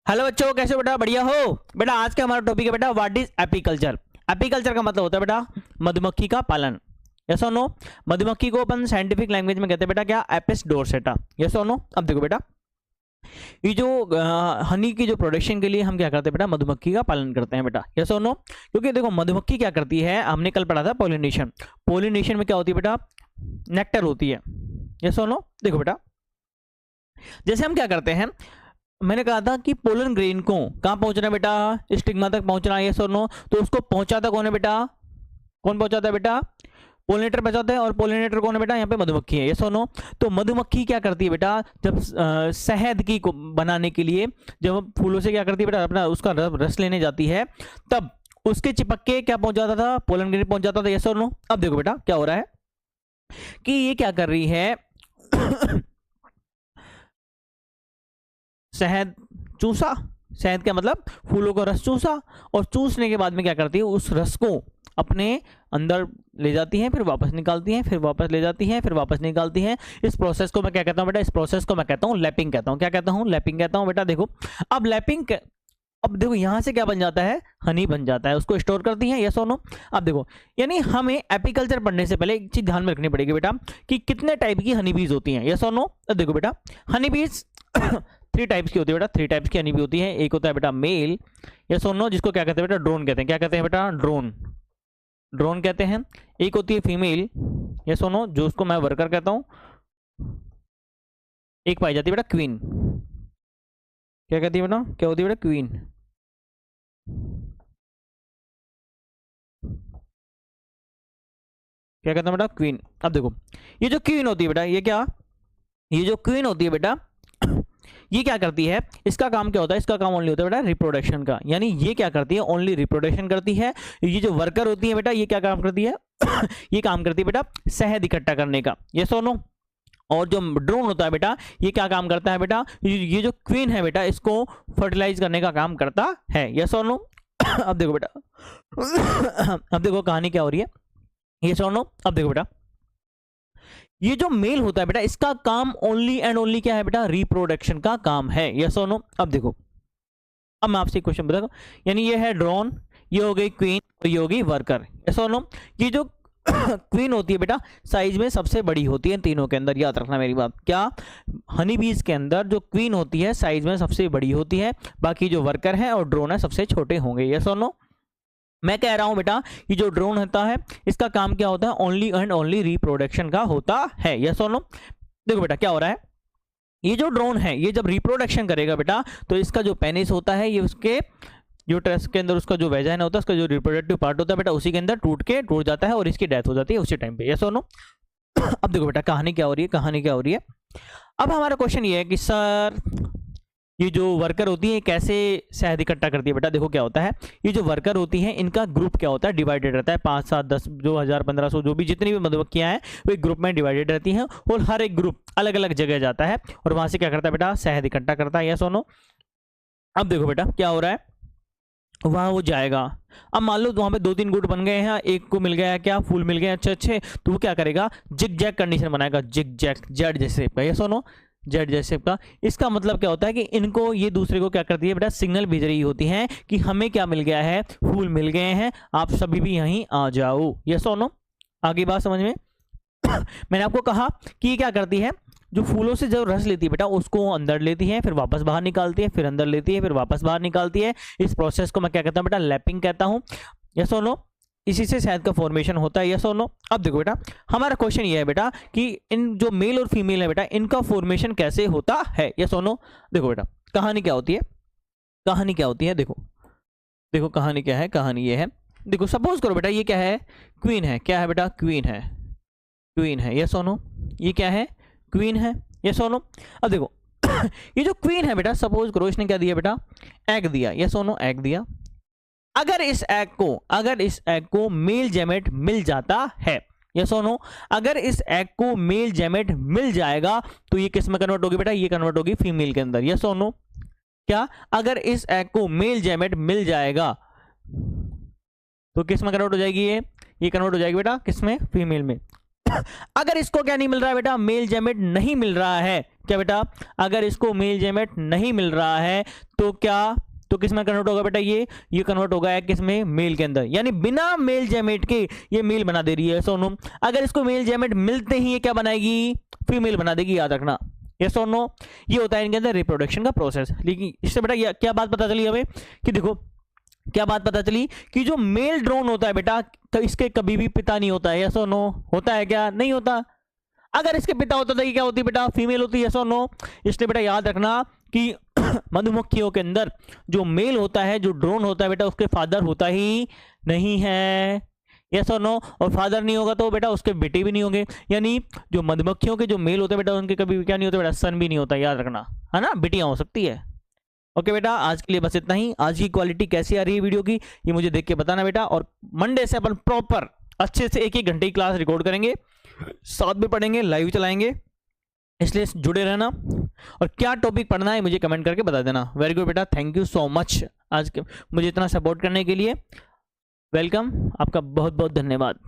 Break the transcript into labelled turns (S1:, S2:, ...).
S1: Hello बच्चों, कैसे हो बेटा? बढ़िया हो बेटा? आज का हमारा टॉपिक है बेटा व्हाट इज एपीकल्चर। एपीकल्चर का मतलब होता है बेटा मधुमक्खी का पालन। यस और नो? मधुमक्खी को अपन साइंटिफिक लैंग्वेज में कहते हैं बेटा क्या? Apis dorsata. यस और नो? अब देखो बेटा, ये जो हनी की जो प्रोडक्शन के लिए हम क्या करते हैं बेटा? मधुमक्खी का पालन करते हैं बेटा। यस और नो? क्योंकि देखो मधुमक्खी क्या करती है, हमने कल पढ़ा था पॉलिनेशन। पॉलिनेशन में क्या होती है बेटा? नेक्टर होती है। यस और नो? देखो बेटा, जैसे हम क्या करते हैं, मैंने कहा था कि पोलन ग्रेन को कहां पहुंचना है बेटा? स्टिग्मा तक पहुंचना है। यस और नो? तो उसको पहुंचाता कौन है बेटा? कौन पहुंचाता है बेटा? पोलिनेटर पहुंचाता है। और पोलिनेटर कौन है बेटा? यहाँ पे मधुमक्खी है। यस और नो? तो मधुमक्खी क्या करती है बेटा? जब शहद की बनाने के लिए जब फूलों से क्या करती है बेटा? अपना उसका रस लेने जाती है, तब उसके चिपक के क्या पहुंच जाता था? पोलन ग्रेन पहुंच जाता था। यस और नो? अब देखो बेटा क्या हो रहा है कि ये क्या कर रही है शहद चूसा। शहद का मतलब फूलों का रस चूसा, और चूसने के बाद में क्या करती है? उस रस को अपने अंदर ले जाती हैं, फिर वापस निकालती हैं, फिर वापस ले जाती हैं, फिर वापस निकालती हैं। इस प्रोसेस को मैं क्या कहता हूं बेटा? इस प्रोसेस को मैं कहता हूं लैपिंग कहता हूं। क्या कहता हूं? लैपिंग कहता हूं बेटा। देखो अब लैपिंग अब देखो यहां से क्या बन जाता है? हनी बन जाता है। उसको स्टोर करती हैं। यस और नो? अब देखो, यानी हमें एपीकल्चर पढ़ने से पहले एक चीज ध्यान में रखनी पड़ेगी बेटा कि कितने टाइप की हनी बीज होती हैं। यस और नो? अब देखो बेटा, हनी बीज 3 टाइप्स की होती है बेटा। 3 टाइप्स की हनी बी होती है। एक होता है बेटा मेल, यस और नो, जिसको क्या कहते हैं बेटा? ड्रोन कहते हैं। क्या कहते हैं बेटा? ड्रोन। ड्रोन कहते हैं। एक होती है फीमेल, यस और नो, जो उसको मैं वर्कर कहता हूं। एक पाई जाती है बेटा क्वीन। क्या कहती है बेटा? क्या होती है बेटा? क्वीन। क्या कहते हैं बेटा? क्वीन। अब देखो, ये जो क्वीन होती है बेटा, ये क्या? ये जो क्वीन होती है बेटा, ये क्या करती है? इसका काम क्या होता है? इसका काम ओनली होता है बेटा रिप्रोडक्शन का। यानी ये क्या करती है? ओनली रिप्रोडक्शन करती है। ये जो वर्कर होती है बेटा, ये क्या काम करती है? ये काम करती है बेटा शहद इकट्ठा करने का। ये सोनो। और जो ड्रोन होता है बेटा, ये क्या काम करता है बेटा? ये जो क्वीन है बेटा, इसको फर्टिलाइज करने का काम करता है। ये सोनो। अब देखो बेटा, अब देखो कहानी क्या हो रही है। ये सोनो। अब देखो बेटा, ये जो मेल होता है बेटा, इसका काम ओनली एंड ओनली क्या है बेटा? रिप्रोडक्शन का काम है। यस और नो? अब देखो, अब मैं आपसे क्वेश्चन बताऊं, यानी ये है ड्रोन, ये हो गई क्वीन, और ये हो गई वर्कर। यस और नो? ये जो क्वीन होती है बेटा, साइज में सबसे बड़ी होती है तीनों के अंदर। याद रखना मेरी बात। क्या? हनी बीज के अंदर जो क्वीन होती है साइज में सबसे बड़ी होती है, बाकी जो वर्कर है और ड्रोन है सबसे छोटे होंगे। यस और नो? मैं कह रहा हूं बेटा, ये जो ड्रोन होता है, इसका काम क्या होता है? ओनली एंड ओनली रिप्रोडक्शन का होता है। यस और नो? देखो बेटा क्या हो रहा है, ये जो ड्रोन है, ये जब रिप्रोडक्शन करेगा बेटा, तो इसका जो पेनिस होता है, ये उसके यूट्रस के अंदर उसका जो वेजाइना होता है, उसका जो रिप्रोडक्टिव पार्ट होता है बेटा, उसी के अंदर टूट जाता है और इसकी डेथ हो जाती है उसी टाइम पे। यस और नो? अब देखो बेटा कहानी क्या हो रही है, कहानी क्या हो रही है। अब हमारा क्वेश्चन ये है कि सर, ये जो वर्कर होती है कैसे शहद इकट्ठा करती है बेटा? देखो क्या होता है, ये जो वर्कर होती है, इनका ग्रुप क्या होता है? डिवाइडेड रहता है। 5, 7, 10, जो 1000, 1500 जो भी जितनी भी मधुमक्खियां हैं, वो एक ग्रुप में डिवाइडेड रहती हैं, और हर एक ग्रुप अलग अलग जगह जाता है और वहां से क्या करता है बेटा? शहद इकट्ठा करता है। यस और नो? अब देखो बेटा क्या हो रहा है, वहां वो जाएगा। अब मान लो वहां पे 2-3 गुट बन गए हैं, एक को मिल गया क्या? फूल मिल गए अच्छे अच्छे, तो वो क्या करेगा? जिग जैग कंडीशन बनाएगा। जिग जैग, जेड जैसे का। यस और नो? जेड जैसे का। इसका मतलब क्या होता है कि इनको, ये दूसरे को क्या करती है बेटा? सिग्नल भेज रही होती हैं कि हमें क्या मिल गया है? फूल मिल गए हैं, आप सभी भी यहीं आ जाओ। यस और नो? आगे बात समझ में? मैंने आपको कहा कि ये क्या करती है, जो फूलों से जब रस लेती है बेटा, उसको अंदर लेती है, फिर वापस बाहर निकालती है, फिर अंदर लेती है, फिर वापस बाहर निकालती है। इस प्रोसेस को मैं क्या कहता हूं बेटा? लैपिंग कहता हूं। यस और नो? इसी से शहद का फॉर्मेशन होता है। यस और नो? अब देखो बेटा, हमारा क्वेश्चन ये है बेटा कि इन जो मेल और फीमेल है बेटा, इनका फॉर्मेशन कैसे होता है? यस और नो? देखो बेटा कहानी क्या होती है, कहानी क्या होती है, देखो देखो कहानी क्या है। कहानी ये है, देखो सपोज करो बेटा, ये क्या है? क्वीन है। क्या है बेटा? क्वीन है। क्वीन है। यस और नो? ये क्या है? क्वीन है। यस और नो? अब देखो ये जो क्वीन है बेटा, सपोज करो इसने क्या दिया बेटा? एग दिया। यस और नो? एग दिया। अगर इस एग को मेल जेमेट मिल जाता है, यस और नो? अगर इस एग को मेल जेमेट मिल जाएगा, तो ये किस में कन्वर्ट होगी बेटा? ये कन्वर्ट होगी फीमेल के अंदर। यस और नो? क्या? अगर इस एग को मेल जेमेट मिल जाएगा, तो किस में कन्वर्ट हो जाएगी? ये कन्वर्ट हो जाएगी बेटा किस में? फीमेल में। अगर इसको क्या नहीं मिल रहा है बेटा? मेल जेमेट नहीं मिल रहा है, क्या बेटा, अगर इसको मेल गैमेट नहीं मिल रहा है तो क्या, तो किस में कन्वर्ट होगा बेटा, ये कन्वर्ट होगा किस में, मेल के अंदर, यानी बिना मेल गैमेट के ये मेल बना दे रही है, सो नो। अगर इसको मेल गैमेट मिलते ही ये क्या बनाएगी, फीमेल बना देगी, याद रखना, यस और नो। ये होता है इनके अंदर रिप्रोडक्शन का प्रोसेस। लेकिन इससे बेटा क्या बात पता चली हमें कि देखो क्या बात पता चली कि जो मेल ड्रोन होता है बेटा, तो इसके कभी भी पिता नहीं होता है, यस और नो। होता है क्या, नहीं होता। अगर इसके पिता होता था क्या होती बेटा, फीमेल होती, यस और नो। इसलिए बेटा याद रखना कि मधुमक्खियों के अंदर जो मेल होता है, जो ड्रोन होता है बेटा, उसके फादर होता ही नहीं है, यस और नो। और फादर नहीं होगा तो बेटा उसके बेटे भी नहीं होंगे, यानी जो मधुमक्खियों के जो मेल होते हैं बेटा, उनके कभी भी क्या नहीं होता बेटा, सन भी नहीं होता, याद रखना, है ना, बेटियां हो सकती है। ओके बेटा, आज के लिए बस इतना ही। आज की क्वालिटी कैसी आ रही है वीडियो की, ये मुझे देख के बताना बेटा। और मंडे से अपन प्रॉपर अच्छे से 1-1 घंटे की क्लास रिकॉर्ड करेंगे, साथ में पढ़ेंगे, लाइव चलाएंगे, इसलिए जुड़े रहना। और क्या टॉपिक पढ़ना है मुझे कमेंट करके बता देना। वेरी गुड बेटा, थैंक यू सो मच आज मुझे इतना सपोर्ट करने के लिए। वेलकम, आपका बहुत बहुत धन्यवाद।